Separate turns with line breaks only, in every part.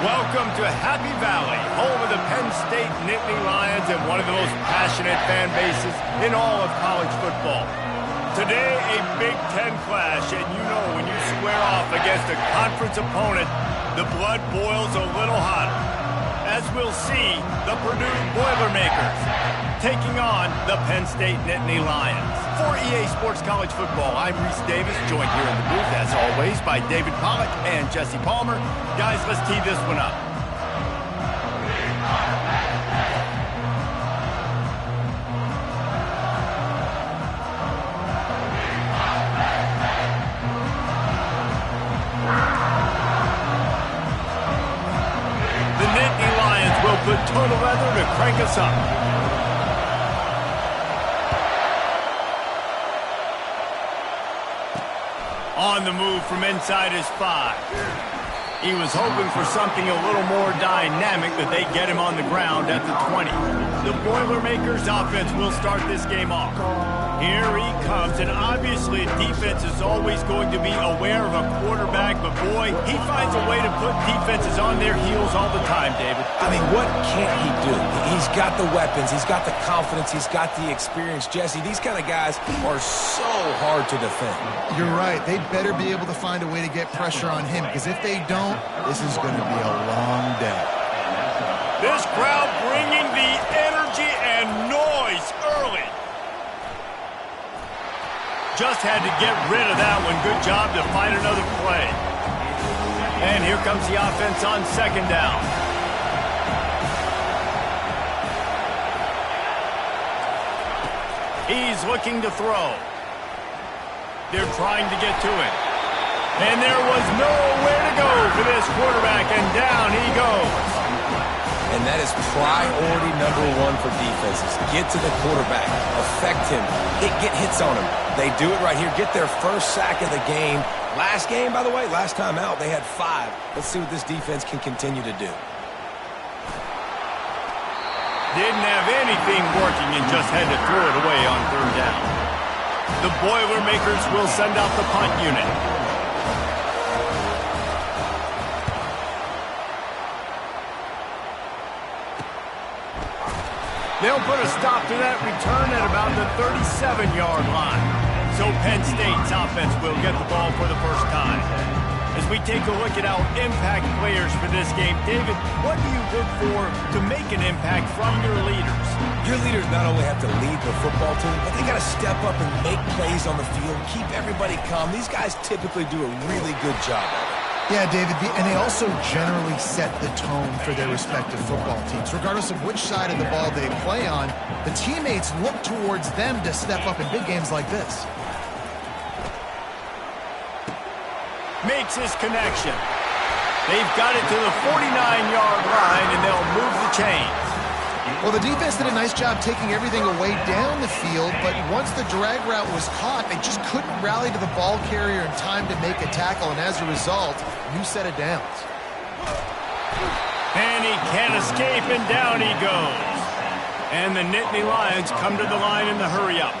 Welcome to Happy Valley, home of the Penn State Nittany Lions and one of the most passionate fan bases in all of college football. Today, a Big Ten clash, and you know when you square off against a conference opponent, the blood boils a little hotter. As we'll see, the Purdue Boilermakers taking on the Penn State Nittany Lions. For EA Sports College Football, I'm Reese Davis, joined here in the booth, as always, by David Pollack and Jesse Palmer. Guys, let's tee this one up. The Nittany Lions will put total leather to crank us up. On the move from inside his 5. He was hoping for something a little more dynamic, but they get him on the ground at the 20. The Boilermakers offense will start this game off. Here he comes, and obviously defense is always going to be aware of a quarterback, but boy, he finds a way to put defenses on their heels all the time, David.
I mean, what can't he do? He's got the weapons, he's got the confidence, he's got the experience. Jesse, these kind of guys are so hard to defend.
You're right. They better be able to find a way to get pressure on him, because if they don't, this is going to be a long day.
This crowd bringing the energy and noise early. Just had to get rid of that one. Good job to find another play. And here comes the offense on second down. He's looking to throw. They're trying to get to it. And there was nowhere to go for this quarterback, and down he goes.
And that is priority #1 for defenses. Get to the quarterback. Affect him. Get hits on him. They do it right here. Get their first sack of the game. Last game, by the way, last time out, they had 5. Let's see what this defense can continue to do.
Didn't have anything working and just had to throw it away on third down. The Boilermakers will send out the punt unit. They'll put a stop to that return at about the 37-yard line. So Penn State's offense will get the ball for the first time. As we take a look at our impact players for this game, David, what do you look for to make an impact from your leaders?
Your leaders not only have to lead the football team, but they got to step up and make plays on the field, keep everybody calm. These guys typically do a really good job of it.
Yeah, David, and they also generally set the tone for their respective football teams. Regardless of which side of the ball they play on, the teammates look towards them to step up in big games like this.
Makes his connection. They've got it to the 49-yard line, and they'll move the chains.
Well, the defense did a nice job taking everything away down the field, but once the drag route was caught, they just couldn't rally to the ball carrier in time to make a tackle, and as a result, new set of downs.
And he can't escape, and down he goes. And the Nittany Lions come to the line in the hurry-up.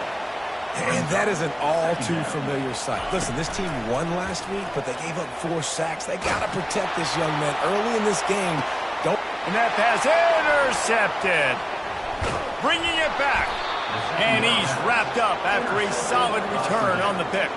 And that is an all-too-familiar sight. Listen, this team won last week, but they gave up 4 sacks. They got to protect this young man early in this game.
And that pass intercepted. Bringing it back. And he's wrapped up after a solid return on the pick.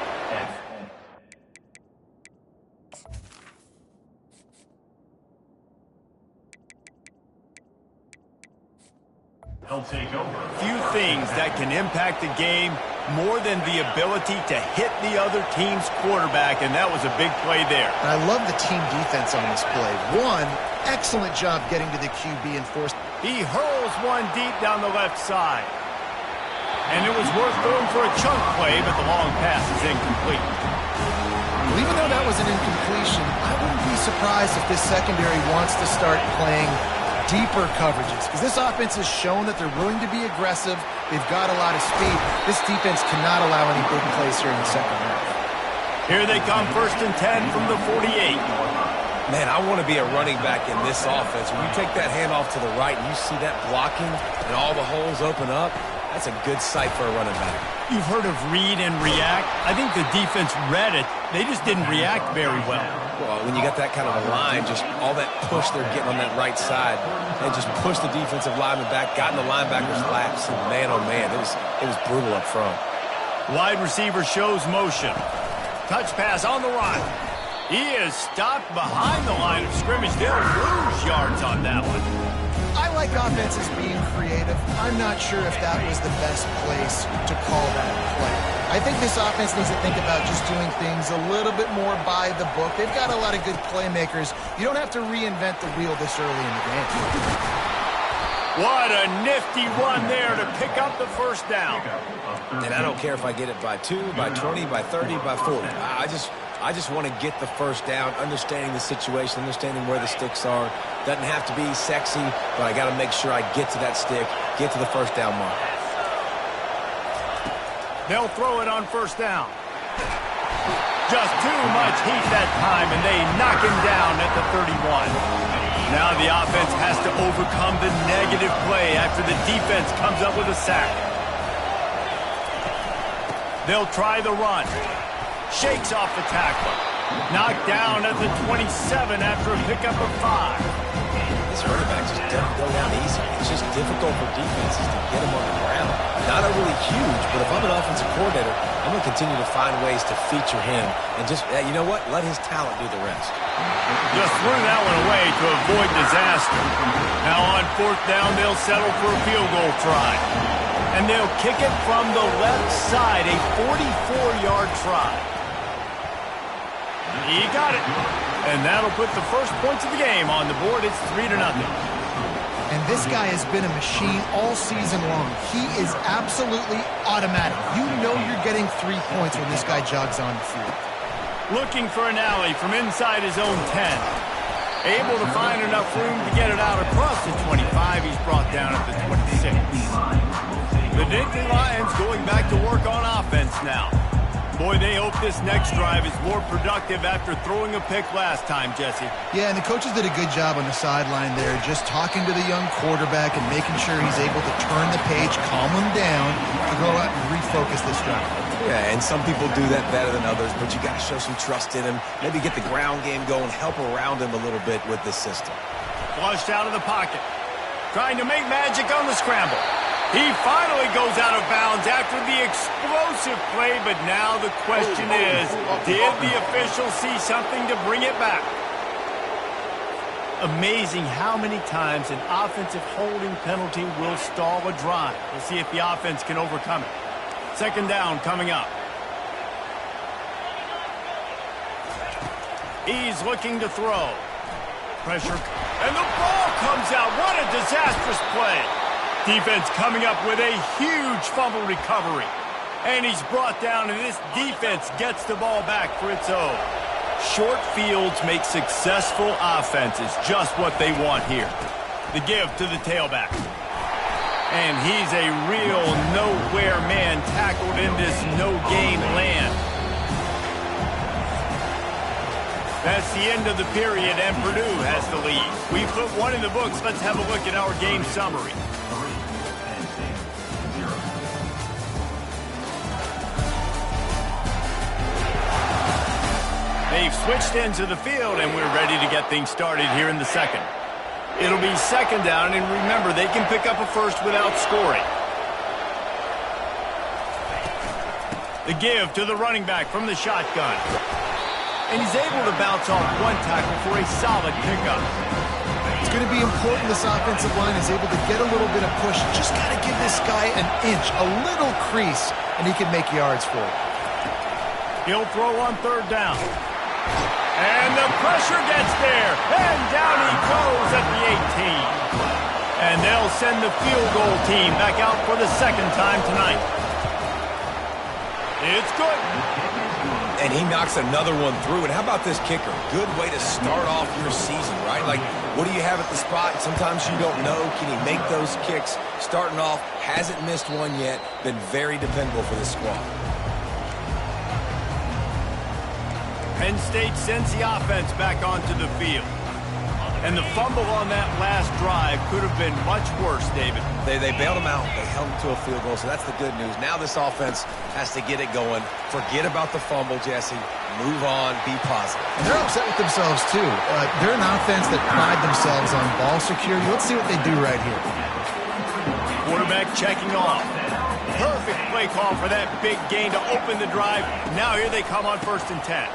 They'll take over.
Few things that can impact the game more than the ability to hit the other team's quarterback, and that was a big play there.
And I love the team defense on this play. One, excellent job getting to the QB and forced.
He hurls one deep down the left side. And it was worth going for a chunk play, but the long pass is incomplete.
Well, even though that was an incompletion, I wouldn't be surprised if this secondary wants to start playing deeper coverages, because this offense has shown that they're willing to be aggressive. They've got a lot of speed. This defense cannot allow any big plays here in the second half.
Here they come, 1st and 10 from the 48.
Man, I want to be a running back in this offense. When you take that handoff to the right and you see that blocking and all the holes open up, That's a good sight for a running back.
You've heard of read and react. I think the defense read it. They just didn't react very well.
Well, when you got that kind of a line, just all that push they're getting on that right side, they just pushed the defensive lineman back, got in the linebacker's laps, and man, oh man, it was brutal up front.
Wide receiver shows motion. Touch pass on the run. He is stopped behind the line of scrimmage. They'll lose yards on that one.
I like offenses being creative. I'm not sure if that was the best place to call that play. I think this offense needs to think about just doing things a little bit more by the book. They've got a lot of good playmakers. You don't have to reinvent the wheel this early in the game.
What a nifty run there to pick up the first down.
And I don't care if I get it by 2, by 20, by 30, by 40. I just want to get the first down, understanding the situation, understanding where the sticks are. Doesn't have to be sexy, but I got to make sure I get to that stick, get to the first down mark.
They'll throw it on first down. Just too much heat that time, and they knock him down at the 31. Now the offense has to overcome the negative play after the defense comes up with a sack. They'll try the run. Shakes off the tackle. Knocked down at the 27 after a pickup of 5.
This running back just doesn't go down easy. It's just difficult for defenses to get him on the ground. Not a really huge, but if I'm an offensive coordinator, I'm going to continue to find ways to feature him and just, you know what, let his talent do the rest.
Just threw that one away to avoid disaster. Now on fourth down, they'll settle for a field goal try. And they'll kick it from the left side, a 44-yard try. He got it. And that'll put the first points of the game on the board. It's 3-0.
And this guy has been a machine all season long. He is absolutely automatic. You know you're getting 3 points when this guy jogs on the field.
Looking for an alley from inside his own 10. Able to find enough room to get it out across the 25. He's brought down at the 26. The Nittany Lions going back to work on offense now. Boy, they hope this next drive is more productive after throwing a pick last time, Jesse.
Yeah, and the coaches did a good job on the sideline there, just talking to the young quarterback and making sure he's able to turn the page, calm him down, to go out and refocus this drive.
Yeah, and some people do that better than others, but you got to show some trust in him. Maybe get the ground game going, help around him a little bit with this system.
Flushed out of the pocket. Trying to make magic on the scramble. He finally goes out of bounds after the explosive play, but now the question is, did the official see something to bring it back? Amazing how many times an offensive holding penalty will stall a drive. We'll see if the offense can overcome it. Second down coming up. He's looking to throw. Pressure, and the ball comes out. What a disastrous play. Defense coming up with a huge fumble recovery. And he's brought down, and this defense gets the ball back for its own. Short fields make successful offenses just what they want here. The give to the tailback. And he's a real nowhere man tackled in this no-gain land. That's the end of the period, and Purdue has the lead. We put one in the books. Let's have a look at our game summary. They've switched into the field, and we're ready to get things started here in the second. It'll be second down, and remember, they can pick up a first without scoring. The give to the running back from the shotgun. And he's able to bounce off one tackle for a solid pickup.
It's going to be important this offensive line is able to get a little bit of push. Just got to give this guy an inch, a little crease, and he can make yards for it.
He'll throw on third down. And the pressure gets there. And down he goes at the 18. And they'll send the field goal team back out for the second time tonight. It's good.
And he knocks another one through. And how about this kicker? Good way to start off your season, right? Like, what do you have at the spot? Sometimes you don't know. Can he make those kicks? Starting off, hasn't missed one yet. Been very dependable for this squad.
Penn State sends the offense back onto the field. And the fumble on that last drive could have been much worse, David.
They bailed him out. They held him to a field goal, so that's the good news. Now this offense has to get it going. Forget about the fumble, Jesse. Move on. Be positive.
And they're upset with themselves, too. They're an offense that pride themselves on ball security. Let's see what they do right here.
Quarterback checking off. Perfect play call for that big gain to open the drive. Now here they come on 1st and 10.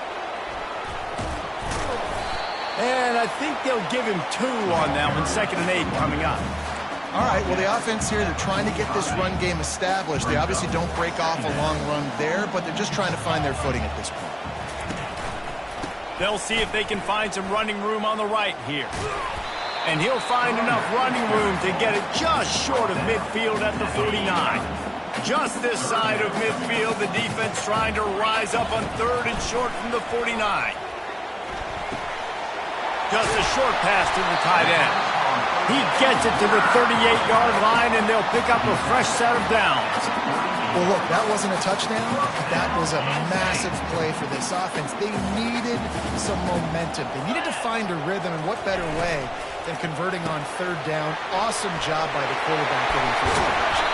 And I think they'll give him 2 on that one. 2nd and 8 coming up.
All right, well, the offense here, they're trying to get this run game established. They obviously don't break off a long run there, but they're just trying to find their footing at this point.
They'll see if they can find some running room on the right here. And he'll find enough running room to get it just short of midfield at the 49. Just this side of midfield, the defense trying to rise up on 3rd and short from the 49. Just a short pass to the tight end. He gets it to the 38-yard line, and they'll pick up a fresh set of downs.
Well, look, that wasn't a touchdown. That was a massive play for this offense. They needed some momentum. They needed to find a rhythm, and what better way than converting on 3rd down. Awesome job by the quarterback getting through the conversion.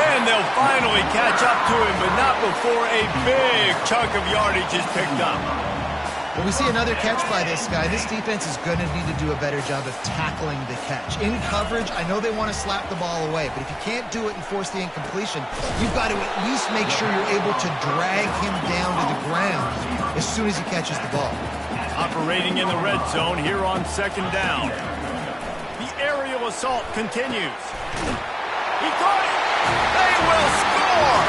And they'll finally catch up to him, but not before a big chunk of yardage is picked up.
Well, we see another catch by this guy. This defense is going to need to do a better job of tackling the catch. In coverage, I know they want to slap the ball away, but if you can't do it and force the incompletion, you've got to at least make sure you're able to drag him down to the ground as soon as he catches the ball.
Operating in the red zone here on 2nd down. The aerial assault continues. He caught it. They will score.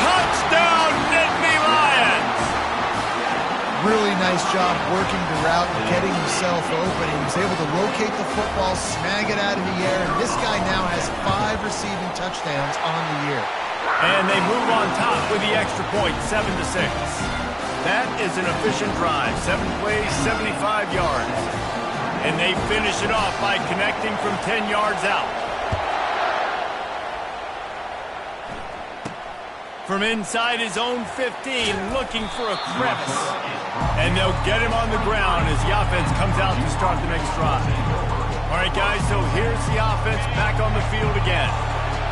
Touchdown, Nittany Lions.
Really nice job working the route and getting himself open. He was able to locate the football, snag it out of the air, and this guy now has 5 receiving touchdowns on the year.
And they move on top with the extra point, 7-6. That is an efficient drive. 7 plays, 75 yards. And they finish it off by connecting from 10 yards out. From inside his own 15, looking for a crevice. And they'll get him on the ground as the offense comes out to start the next drive. All right, guys, so here's the offense back on the field again.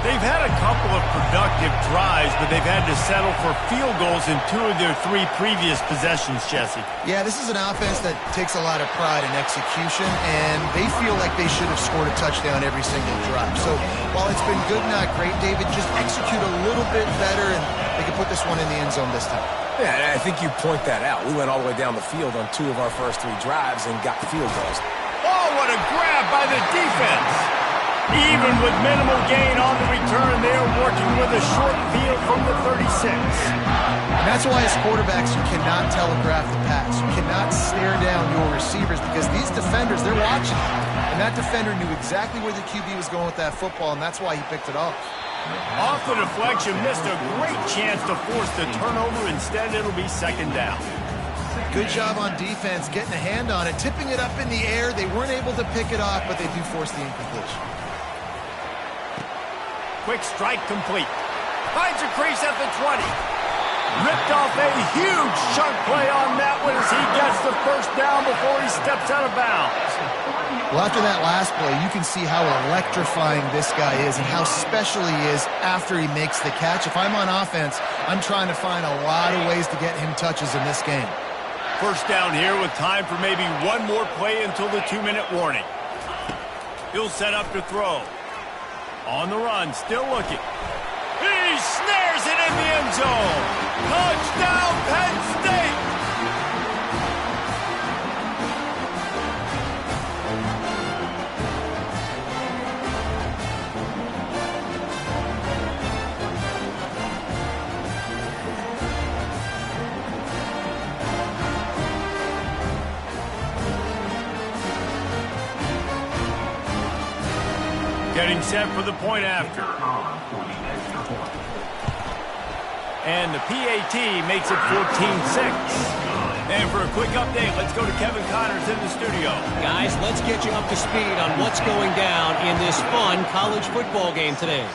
They've had a couple of productive drives, but they've had to settle for field goals in 2 of their 3 previous possessions, Jesse.
Yeah, this is an offense that takes a lot of pride in execution, and they feel like they should have scored a touchdown every single drive. So while it's been good, not great, David, just execute a little bit better, and they can put this one in the end zone this time.
Yeah, and I think you point that out. We went all the way down the field on 2 of our first 3 drives and got field goals.
Oh, what a grab by the defense! Even with minimal gain on the return, they're working with a short field from the 36.
And that's why as quarterbacks, you cannot telegraph the pass. You cannot stare down your receivers because these defenders, they're watching. And that defender knew exactly where the QB was going with that football, and that's why he picked it off.
Off the deflection, missed a great chance to force the turnover. Instead, it'll be 2nd down.
Good job on defense, getting a hand on it, tipping it up in the air. They weren't able to pick it off, but they do force the incompletion.
Quick strike complete. Finds a crease at the 20. Ripped off a huge chunk play on that one as he gets the 1st down before he steps out of bounds.
Well, after that last play, you can see how electrifying this guy is and how special he is after he makes the catch. If I'm on offense, I'm trying to find a lot of ways to get him touches in this game.
1st down here with time for maybe one more play until the 2-minute warning. He'll set up to throw. On the run, still looking. He snares it in the end zone. Touchdown, Penn State! Getting set for the point after. And the PAT makes it 14-6. And for a quick update, let's go to Kevin Connors in the studio.
Guys, let's get you up to speed on what's going down in this fun college football game today.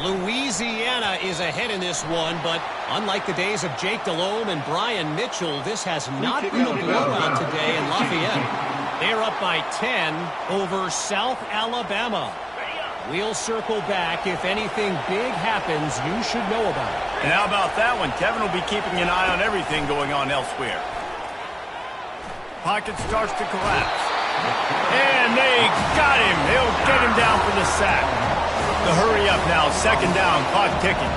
Louisiana is ahead in this one, but unlike the days of Jake Delhomme and Brian Mitchell, this has not been a blowout today in Lafayette. They're up by 10 over South Alabama. We'll circle back. If anything big happens, you should know about it.
And how about that one? Kevin will be keeping an eye on everything going on elsewhere. Pocket starts to collapse. And they got him. They'll get him down for the sack. The hurry up now. Second down. Clock ticking.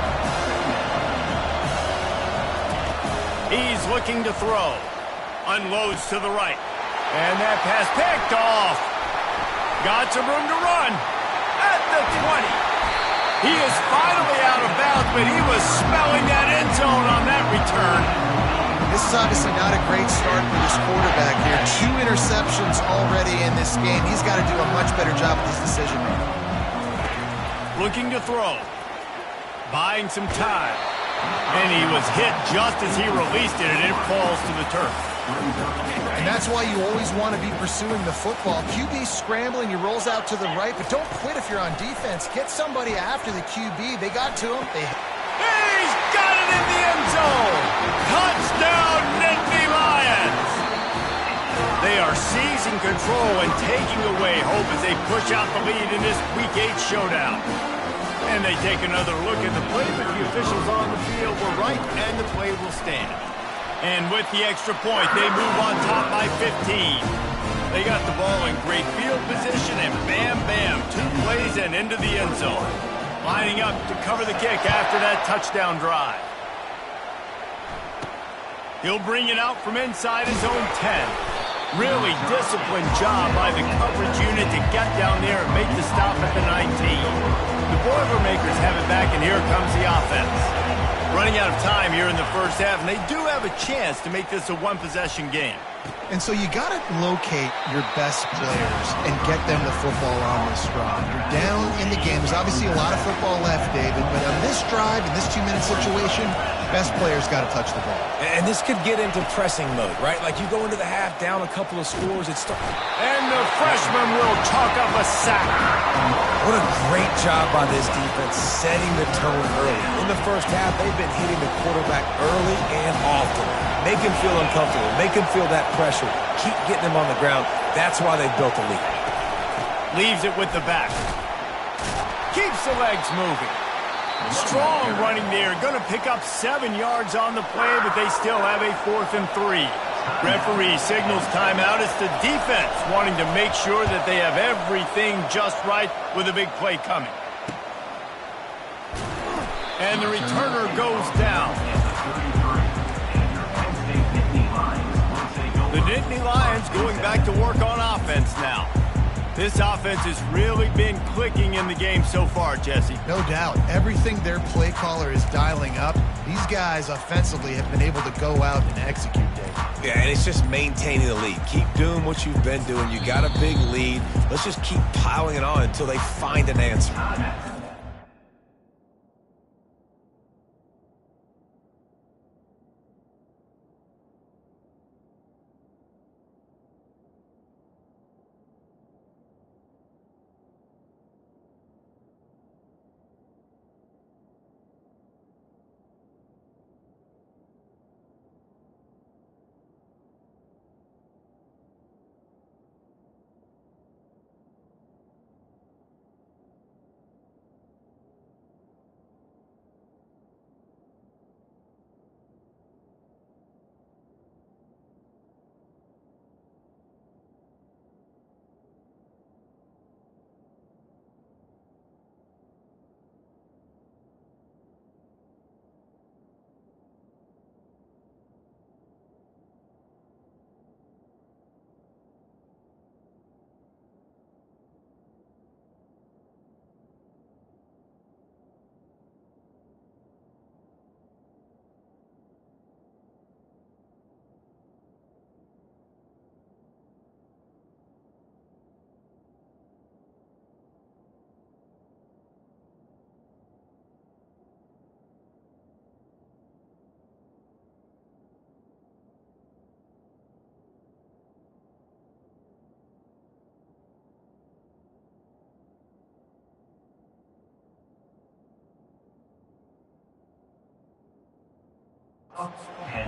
He's looking to throw. Unloads to the right. And that pass picked off. Got some room to run. At the 20. He is finally out of bounds, but he was smelling that end zone on that return.
This is obviously not a great start for this quarterback here. 2 interceptions already in this game. He's got to do a much better job with his decision-making.
Looking to throw. Buying some time. And he was hit just as he released it, and it falls to the turf.
And that's why you always want to be pursuing the football. QB scrambling, he rolls out to the right, but don't quit if you're on defense. Get somebody after the QB. They got to him.
He's got it in the end zone. Touchdown, Nittany Lions. They are seizing control and taking away hope as they push out the lead in this Week 8 showdown. And they take another look at the play, but the officials on the field were right, and the play will stand. And with the extra point, they move on top by 15. They got the ball in great field position, and bam, bam, 2 plays and into the end zone. Lining up to cover the kick after that touchdown drive. He'll bring it out from inside his own 10. Really disciplined job by the coverage unit to get down there and make the stop at the 19. The Boilermakers have it back, and here comes the offense. Running out of time here in the first half, and they do have a chance to make this a one-possession game.
And so you got to locate your best players and get them the football on this drive. You're down in the game. There's obviously a lot of football left, David, but on this drive, in this 2-minute situation, best players got to touch the ball.
And this could get into pressing mode, right? Like you go into the half down a couple of scores.
And the freshman will chalk up a sack.
What a great job by this defense setting the tone early. In the first half, they've been hitting the quarterback early and often. Make him feel uncomfortable. Make him feel that pressure. Keep getting him on the ground. That's why they've built a lead.
Leaves it with the back. Keeps the legs moving. Strong running there. Going to pick up 7 yards on the play, but they still have a 4th and 3. Referee signals timeout. It's the defense wanting to make sure that they have everything just right with a big play coming. And the returner goes down. The Nittany Lions going back to work on offense now. This offense has really been clicking in the game so far, Jesse.
No doubt. Everything their play caller is dialing up, these guys offensively have been able to go out and execute, Dave.
Yeah, and it's just maintaining the lead. Keep doing what you've been doing. You got a big lead. Let's just keep piling it on until they find an answer.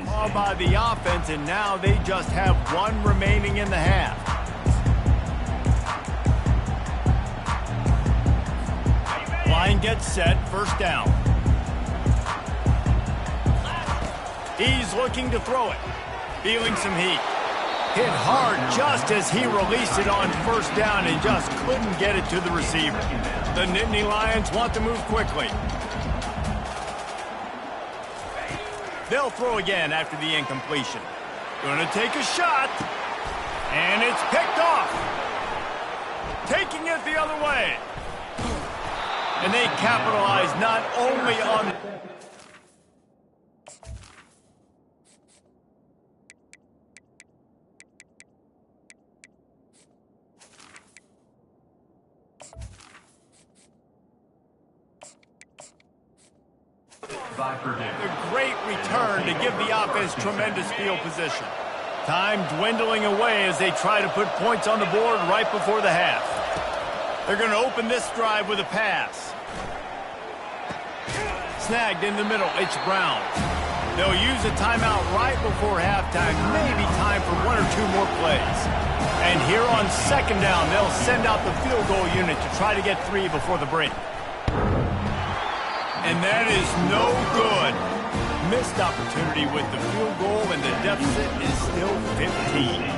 All by the offense, and now they just have 1 remaining in the half. Line gets set, first down. He's looking to throw it. Feeling some heat. Hit hard just as he released it on first down and just couldn't get it to the receiver. The Nittany Lions want to move quickly. They'll throw again after the incompletion. Gonna take a shot. And it's picked off. Taking it the other way. And they capitalize not only on... A great return to give the offense tremendous field position. Time dwindling away as they try to put points on the board right before the half. They're going to open this drive with a pass. Snagged in the middle, it's Brown. They'll use a timeout right before halftime, maybe time for one or two more plays. And here on second down, they'll send out the field goal unit to try to get 3 before the break. And that is no good. Missed opportunity with the field goal, and the deficit is still 15.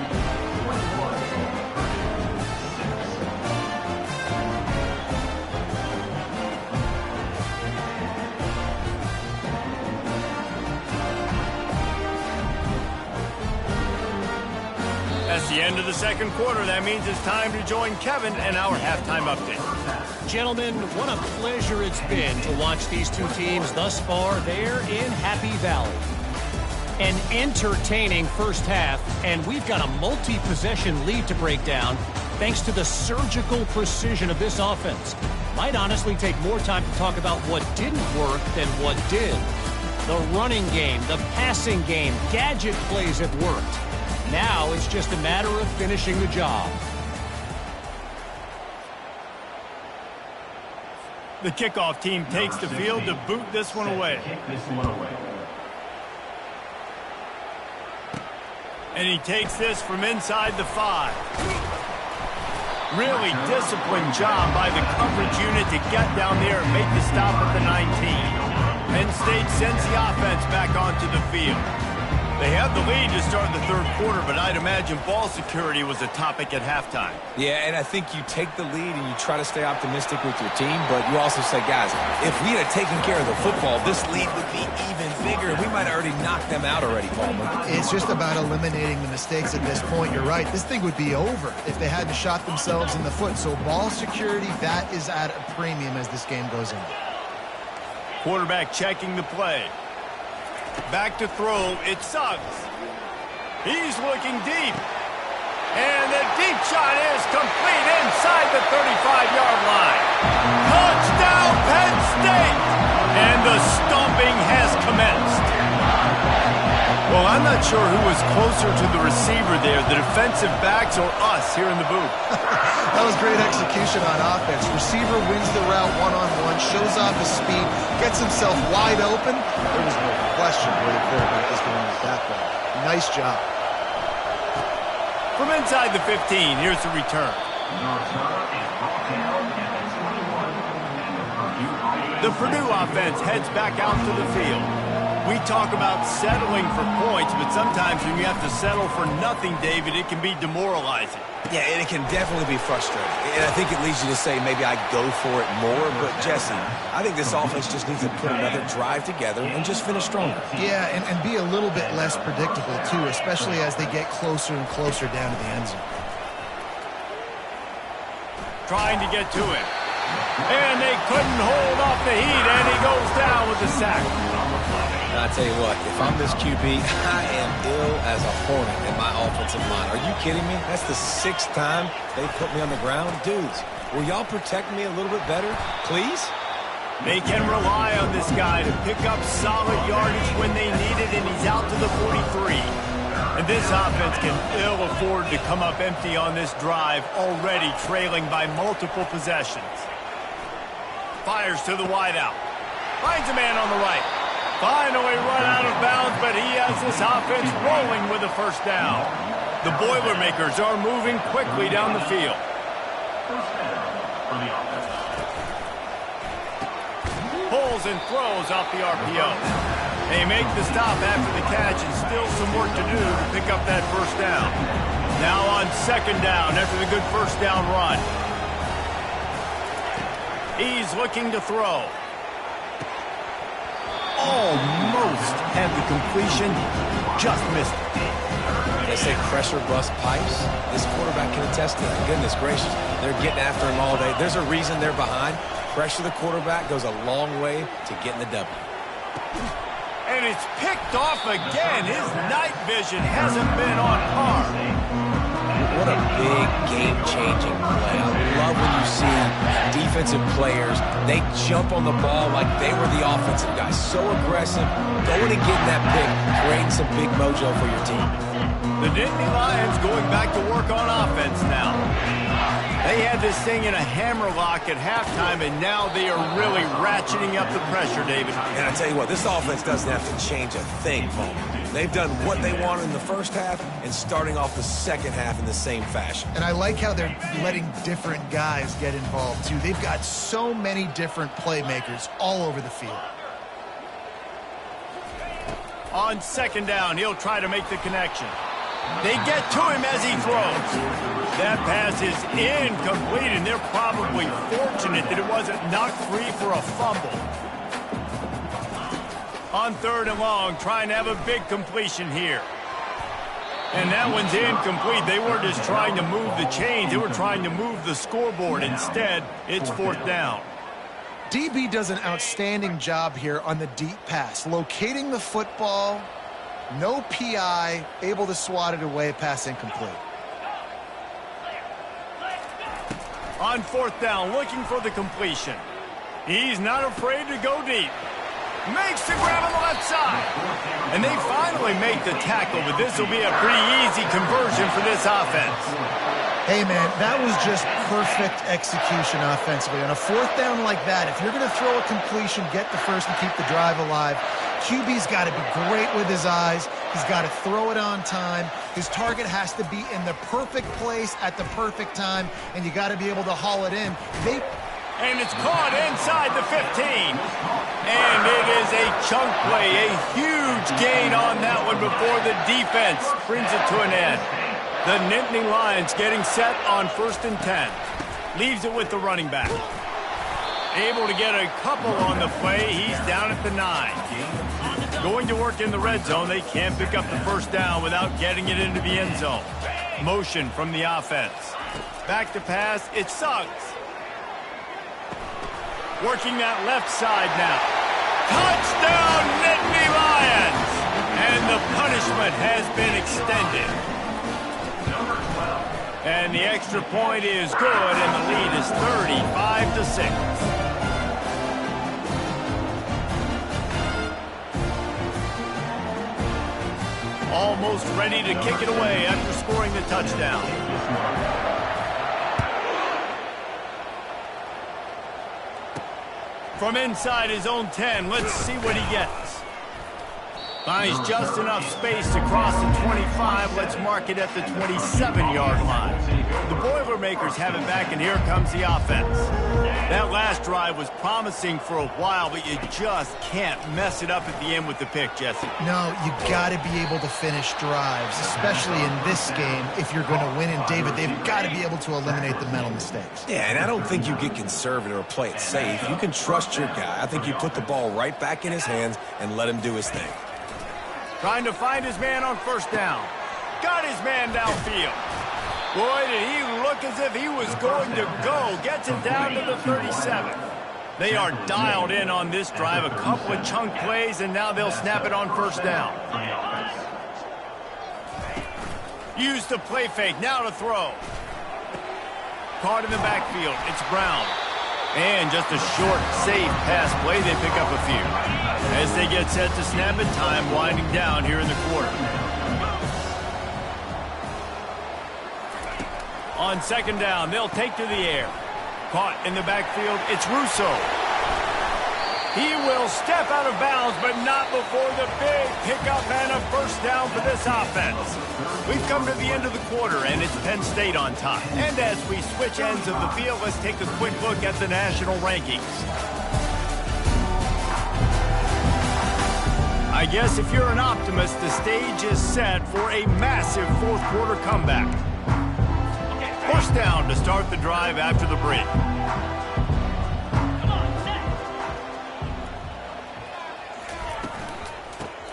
That's the end of the second quarter. That means it's time to join Kevin and our halftime update.
Gentlemen, what a pleasure it's been to watch these two teams thus far there in Happy Valley. An entertaining first half, and we've got a multi-possession lead to break down thanks to the surgical precision of this offense. Might honestly take more time to talk about what didn't work than what did. The running game, the passing game, gadget plays have worked. Now it's just a matter of finishing the job.
The kickoff team takes the field to boot this one away. And he takes this from inside the 5. Really disciplined job by the coverage unit to get down there and make the stop at the 19. Penn State sends the offense back onto the field. They have the lead to start the third quarter, but I'd imagine ball security was a topic at halftime.
Yeah, and I think you take the lead and you try to stay optimistic with your team, but you also say, guys, if we had taken care of the football, this lead would be even bigger. We might have already knocked them out already, Palmer.
It's just about eliminating the mistakes at this point. You're right. This thing would be over if they hadn't shot themselves in the foot. So ball security, that is at a premium as this game goes on.
Quarterback checking the play. Back to throw, it's Suggs. He's looking deep. And the deep shot is complete inside the 35-yard line. Touchdown, Penn State! And the stomping has commenced. Well, I'm not sure who was closer to the receiver there, the defensive backs or us here in the booth.
That was great execution on offense. Receiver wins the route one-on-one, shows off his speed, gets himself wide open. There was no question where the quarterback is going with that ball. Nice job.
From inside the 15, here's the return. The Purdue offense heads back out to the field. We talk about settling for points, but sometimes when you have to settle for nothing, David, it can be demoralizing.
Yeah, and it can definitely be frustrating. And I think it leads you to say maybe I go for it more. But, Jesse, I think this offense just needs to put another drive together and just finish stronger.
Yeah, and be a little bit less predictable, too, especially as they get closer and closer down to the end zone.
Trying to get to it. And they couldn't hold off the heat, and he goes down with the sack.
I'll tell you what, if I'm this QB, I am ill as a hornet in my offensive line. Are you kidding me? That's the 6th time they put me on the ground. Dudes, will y'all protect me a little bit better, please?
They can rely on this guy to pick up solid yardage when they need it, and he's out to the 43. And this offense can ill afford to come up empty on this drive, already trailing by multiple possessions. Fires to the wideout. Finds a man on the right. Finally run out of bounds, but he has this offense rolling with a first down. The Boilermakers are moving quickly down the field. rolls and throws off the RPO. They make the stop after the catch and still some work to do to pick up that first down. Now on second down after the good first down run. He's looking to throw. Almost had the completion, just missed it.
They say pressure bust pipes. This quarterback can attest to that. Goodness gracious. They're getting after him all day. There's a reason they're behind. Pressure the quarterback goes a long way to getting the W.
And it's picked off again. His night vision hasn't been on par.
What a big game-changing play. I love when you see defensive players, they jump on the ball like they were the offensive guys. So aggressive, going and getting that pick, creating some big mojo for your team.
The Nittany Lions going back to work on offense now. They had this thing in a hammerlock at halftime, and now they are really ratcheting up the pressure, David.
And I tell you what, this offense doesn't have to change a thing, Paul. They've done what they wanted in the first half and starting off the second half in the same fashion.
And I like how they're letting different guys get involved, too. They've got so many different playmakers all over the field.
On second down, he'll try to make the connection. They get to him as he throws. That pass is incomplete, and they're probably fortunate that it wasn't knocked free for a fumble. On third and long, trying to have a big completion here. And that one's incomplete. They weren't just trying to move the chains. They were trying to move the scoreboard. Instead, it's fourth down.
DB does an outstanding job here on the deep pass, locating the football. No PI, able to swat it away, pass incomplete.
On fourth down, looking for the completion. He's not afraid to go deep. Makes the grab on the left side. And they finally make the tackle, but this will be a pretty easy conversion for this offense.
Hey, man, that was just perfect execution offensively. On a fourth down like that, if you're going to throw a completion, get the first and keep the drive alive, QB's got to be great with his eyes. He's got to throw it on time. His target has to be in the perfect place at the perfect time, and you got to be able to haul it in.
And it's caught inside the 15. And it is a chunk play, a huge gain on that one before the defense brings it to an end. The Nittany Lions getting set on 1st and 10. Leaves it with the running back. Able to get a couple on the play. He's down at the 9. Going to work in the red zone. They can't pick up the first down without getting it into the end zone. Motion from the offense. Back to pass. It sucks. Working that left side now. Touchdown, Nittany Lions! And the punishment has been extended. And the extra point is good, and the lead is 35-6. Almost ready to kick it away after scoring the touchdown. From inside his own 10, let's see what he gets. Finds just enough space to cross the 25. Let's mark it at the 27-yard line. The Boilermakers have it back, and here comes the offense. That last drive was promising for a while, but you just can't mess it up at the end with the pick, Jesse.
No, you got to be able to finish drives, especially in this game. If you're going to win, and David, they've got to be able to eliminate the mental mistakes.
Yeah, and I don't think you get conservative or play it safe. You can trust your guy. I think you put the ball right back in his hands and let him do his thing.
Trying to find his man on first down. Got his man downfield. Boy, did he look as if he was going to go. Gets it down to the 37. They are dialed in on this drive. A couple of chunk plays, and now they'll snap it on first down. Use the play fake. Now to throw. Caught in the backfield. It's Brown. And just a short, safe pass play. They pick up a few. As they get set to snap it, time winding down here in the quarter. On second down, they'll take to the air. Caught in the backfield, it's Russo. He will step out of bounds, but not before the big pickup and a first down for this offense. We've come to the end of the quarter, and it's Penn State on top. And as we switch ends of the field, let's take a quick look at the national rankings. I guess if you're an optimist, the stage is set for a massive fourth-quarter comeback. First down to start the drive after the break.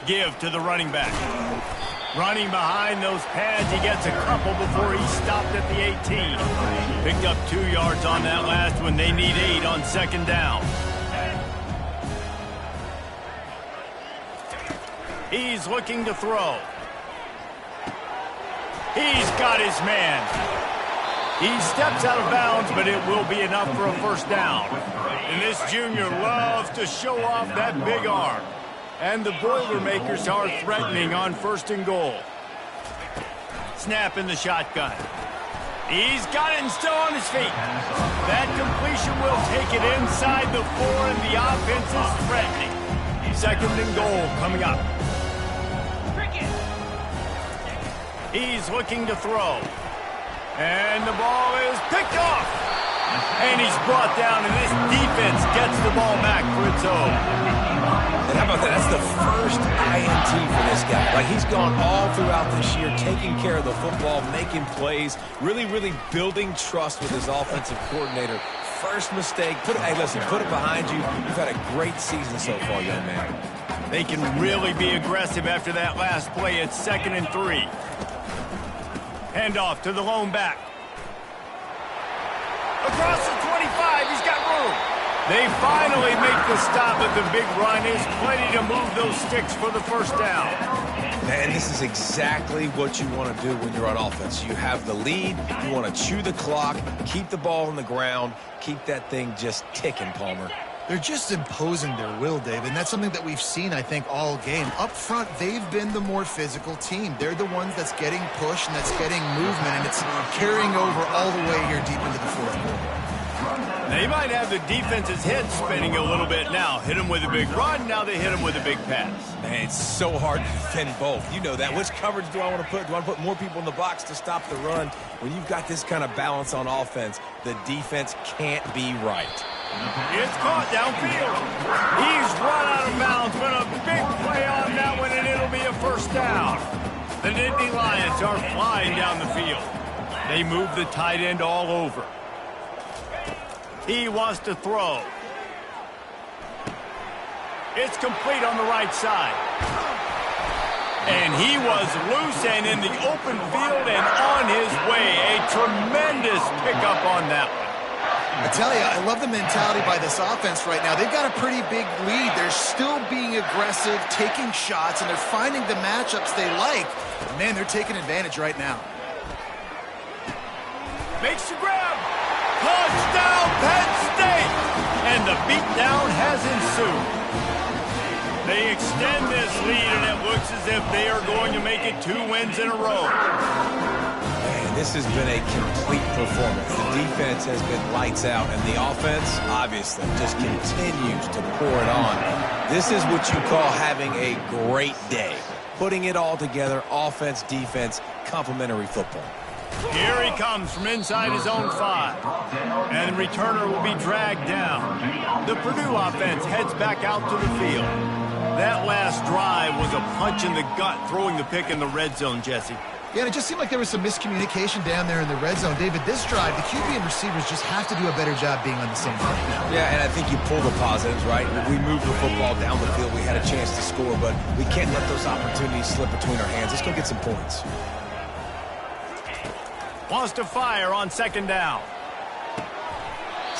Give to the running back. Running behind those pads, he gets a couple before he stopped at the 18. Picked up 2 yards on that last one. They need 8 on second down. He's looking to throw. He's got his man. He steps out of bounds, but it will be enough for a first down. And this junior loves to show off that big arm. And the Boilermakers are threatening on first and goal. Snap in the shotgun. He's got it and still on his feet. That completion will take it inside the 4, and the offense is threatening. Second and goal coming up. He's looking to throw. And the ball is picked off. And he's brought down, and this defense gets the ball back for its own.
And how about that? That's the first INT for this guy. Like, he's gone all throughout this year, taking care of the football, making plays, really building trust with his offensive coordinator. First mistake. Hey, listen, put it behind you. You've had a great season so far, young man.
They can really be aggressive after that last play. It's 2nd and 3. Handoff to the lone back. Across the 25, he's got room. They finally make the stop, but the big run is plenty to move those sticks for the first down.
Man, this is exactly what you want to do when you're on offense. You have the lead, you want to chew the clock, keep the ball on the ground, keep that thing just ticking, Palmer.
They're just imposing their will, Dave, and that's something that we've seen, I think, all game. Up front, they've been the more physical team. They're the ones that's getting pushed and that's getting movement, and it's carrying over all the way here deep into the fourth quarter.
They might have the defense's head spinning a little bit now. Hit him with a big run, now they hit him with a big pass.
Man, it's so hard to defend both. You know that. Which coverage do I want to put? Do I want to put more people in the box to stop the run? When you've got this kind of balance on offense, the defense can't be right.
It's caught downfield. He's run out of bounds, but a big play on that one, and it'll be a first down. The Nittany Lions are flying down the field. They move the tight end all over. He wants to throw. It's complete on the right side. And he was loose and in the open field and on his way. A tremendous pickup on that one.
I tell you, I love the mentality by this offense right now. They've got a pretty big lead. They're still being aggressive, taking shots, and they're finding the matchups they like. And man, they're taking advantage right now.
Makes the grab. Touchdown, Penn State! And the beatdown has ensued. They extend this lead, and it looks as if they are going to make it 2 wins in a row.
Man, this has been a complete performance. The defense has been lights out, and the offense, obviously, just continues to pour it on. This is what you call having a great day. Putting it all together, offense, defense, complementary football.
Here he comes from inside his own 5. And the returner will be dragged down. The Purdue offense heads back out to the field. That last drive was a punch in the gut, throwing the pick in the red zone, Jesse.
Yeah, and it just seemed like there was some miscommunication down there in the red zone. David, this drive, the QB and receivers just have to do a better job being on the same page.
Yeah, and I think you pull the positives, right? We moved the football down the field. We had a chance to score, but we can't let those opportunities slip between our hands. Let's go get some points.
Wants to fire on second down.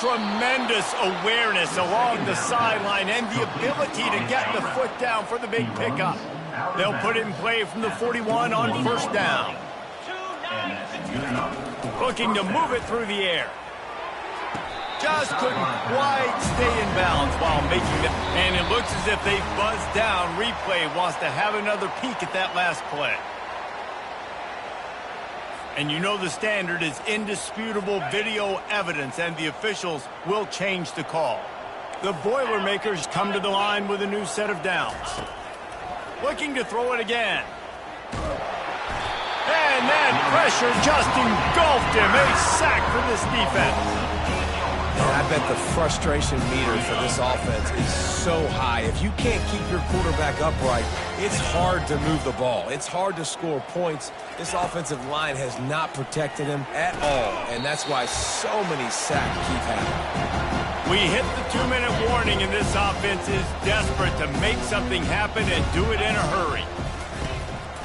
Tremendous awareness along the sideline and the ability to get the foot down for the big pickup. They'll put it in play from the 41 on first down. Looking to move it through the air. Just couldn't quite stay in bounds while making it. And it looks as if they buzzed down. Replay wants to have another peek at that last play. And you know the standard is indisputable video evidence, and the officials will change the call. The Boilermakers come to the line with a new set of downs. Looking to throw it again. And that pressure just engulfed him. A sack for this defense.
And I bet the frustration meter for this offense is so high. If you can't keep your quarterback upright, it's hard to move the ball. It's hard to score points. This offensive line has not protected him at all, and that's why so many sacks keep happening.
We hit the 2-minute warning, and this offense is desperate to make something happen and do it in a hurry.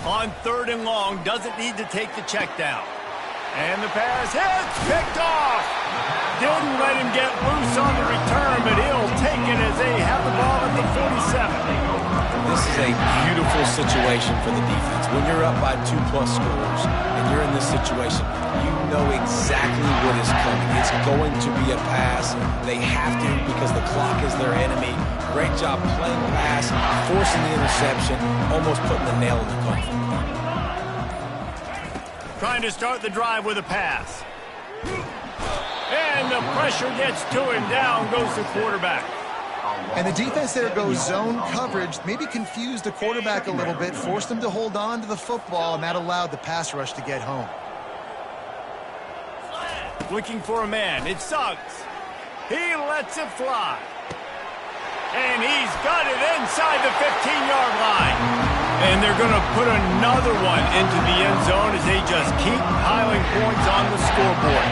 On 3rd and long, doesn't need to take the check down. And the pass hits, picked off. Didn't let him get loose on the return, but he'll take it as they have the ball at the 47.
This is a beautiful situation for the defense. When you're up by 2+ scores and you're in this situation, you know exactly what is coming. It's going to be a pass. They have to because the clock is their enemy. Great job playing the pass, forcing the interception, almost putting the nail in the coffin.
Trying to start the drive with a pass. And the pressure gets to him. Down goes the quarterback.
And the defense there goes zone coverage, maybe confused the quarterback a little bit, forced him to hold on to the football, and that allowed the pass rush to get home.
Looking for a man. It's Suggs. He lets it fly. And he's got it inside the 15-yard line. And they're going to put another one into the end zone as they just keep piling points on the scoreboard.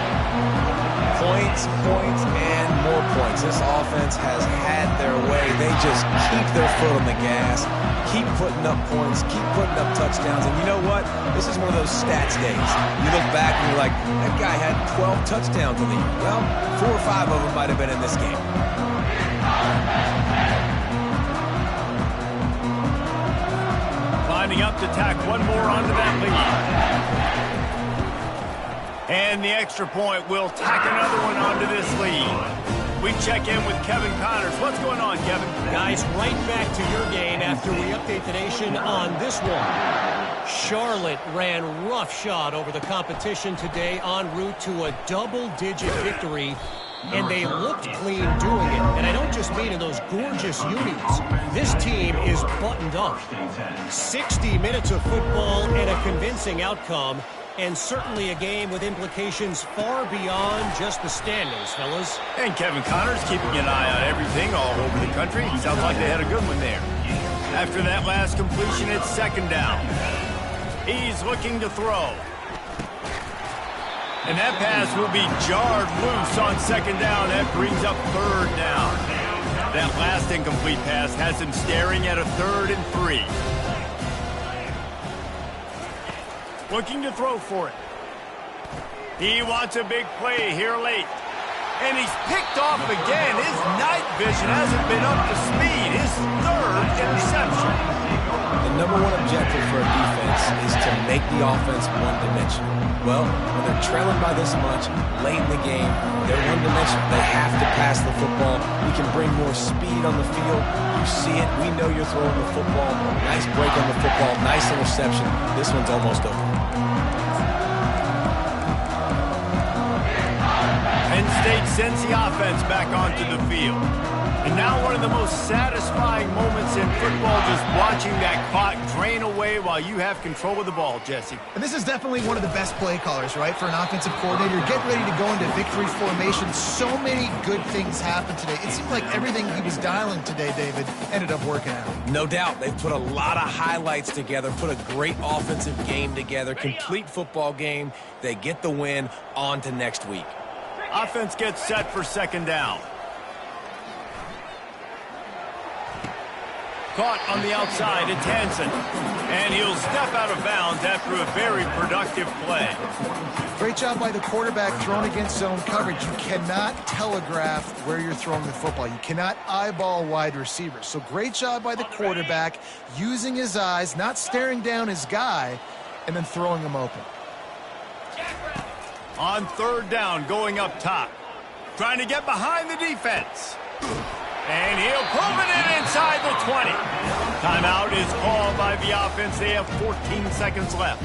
Points, points, and more points. This offense has had their way. They just keep their foot on the gas, keep putting up points, keep putting up touchdowns. And you know what? This is one of those stats days. You look back and you're like, that guy had 12 touchdowns in the year. Well, 4 or 5 of them might have been in this game.
Lining up to tack one more onto that lead. And the extra point will tack another one onto this lead. We check in with Kevin Connors. What's going on, Kevin?
Guys, right back to your game after we update the nation on this one. Charlotte ran roughshod over the competition today en route to a double-digit victory, and they looked clean doing it. And I don't just mean in those gorgeous unis. This team is buttoned up. 60 minutes of football and a convincing outcome, and certainly a game with implications far beyond just the standings, fellas.
And Kevin Connors keeping an eye on everything all over the country. Sounds like they had a good one there. After that last completion, it's 2nd down. He's looking to throw. And that pass will be jarred loose on 2nd down. That brings up 3rd down. That last incomplete pass has him staring at a 3rd and 3. Looking to throw for it. He wants a big play here late. And he's picked off again. His night vision hasn't been up to speed. His 3rd interception.
The number one objective for a defense is to make the offense one-dimensional. Well, when they're trailing by this much, late in the game, they're one-dimensional. They have to pass the football. We can bring more speed on the field. You see it. We know you're throwing the football. Nice break on the football. Nice interception. This one's almost over.
Penn State sends the offense back onto the field. And now one of the most satisfying moments in football, just watching that clock drain away while you have control of the ball, Jesse.
And this is definitely one of the best play callers, right, for an offensive coordinator. Getting ready to go into victory formation. So many good things happened today. It seemed like everything he was dialing today, David, ended up working out.
No doubt. They've put a lot of highlights together, put a great offensive game together, complete football game. They get the win. On to next week.
Offense gets set for 2nd down. Caught on the outside, it's Hansen. And he'll step out of bounds after a very productive play.
Great job by the quarterback thrown against zone coverage. You cannot telegraph where you're throwing the football. You cannot eyeball wide receivers. So great job by the quarterback using his eyes, not staring down his guy, and then throwing him open.
On 3rd down, going up top. Trying to get behind the defense. And he'll pull it in inside the 20. Timeout is called by the offense. They have 14 seconds left.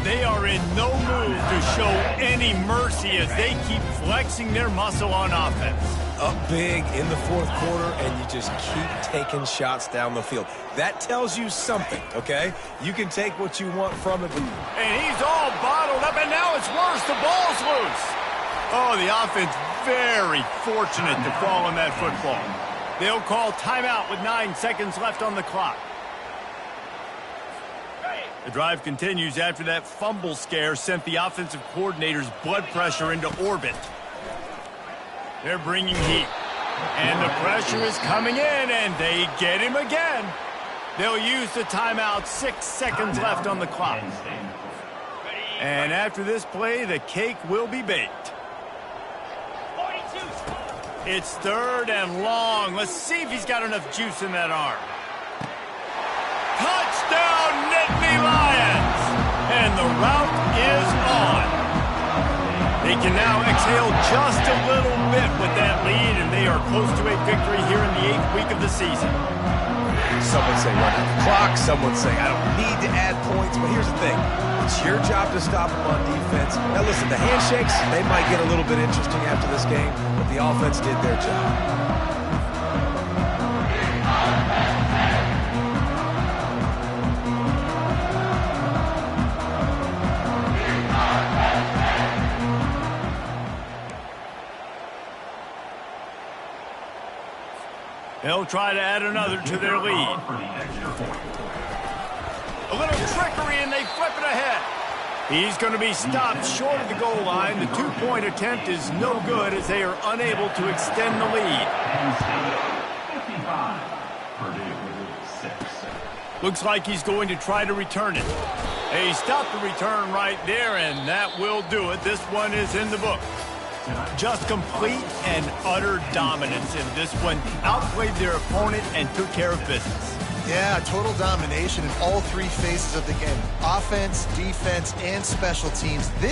They are in no mood to show any mercy as they keep flexing their muscle on offense.
Up big in the 4th quarter, and you just keep taking shots down the field. That tells you something, okay? You can take what you want from it.
And he's all bottled up, and now it's worse. The ball's loose. Oh, the offense very fortunate to fall on that football. They'll call timeout with 9 seconds left on the clock. The drive continues after that fumble scare sent the offensive coordinator's blood pressure into orbit. They're bringing heat. And the pressure is coming in, and they get him again. They'll use the timeout, 6 seconds left on the clock. And after this play, the cake will be baked. It's 3rd and long. Let's see if he's got enough juice in that arm. Touchdown, Nittany Lions! And the route is on. They can now exhale just a little bit with that lead, and they are close to a victory here in the 8th week of the season.
Some would say run out the clock. Some would say I don't need to add points. But here's the thing. It's your job to stop them on defense. Now listen, the handshakes, they might get a little bit interesting after this game, but the offense did their job.
They'll try to add another to their lead. A little trickery, and they flip it ahead. He's going to be stopped short of the goal line. The 2-point attempt is no good as they are unable to extend the lead. Looks like he's going to try to return it. They stopped the return right there, and that will do it. This one is in the book. Just complete and utter dominance in this one. Outplayed their opponent and took care of business.
Yeah, total domination in all 3 phases of the game. Offense, defense, and special teams. This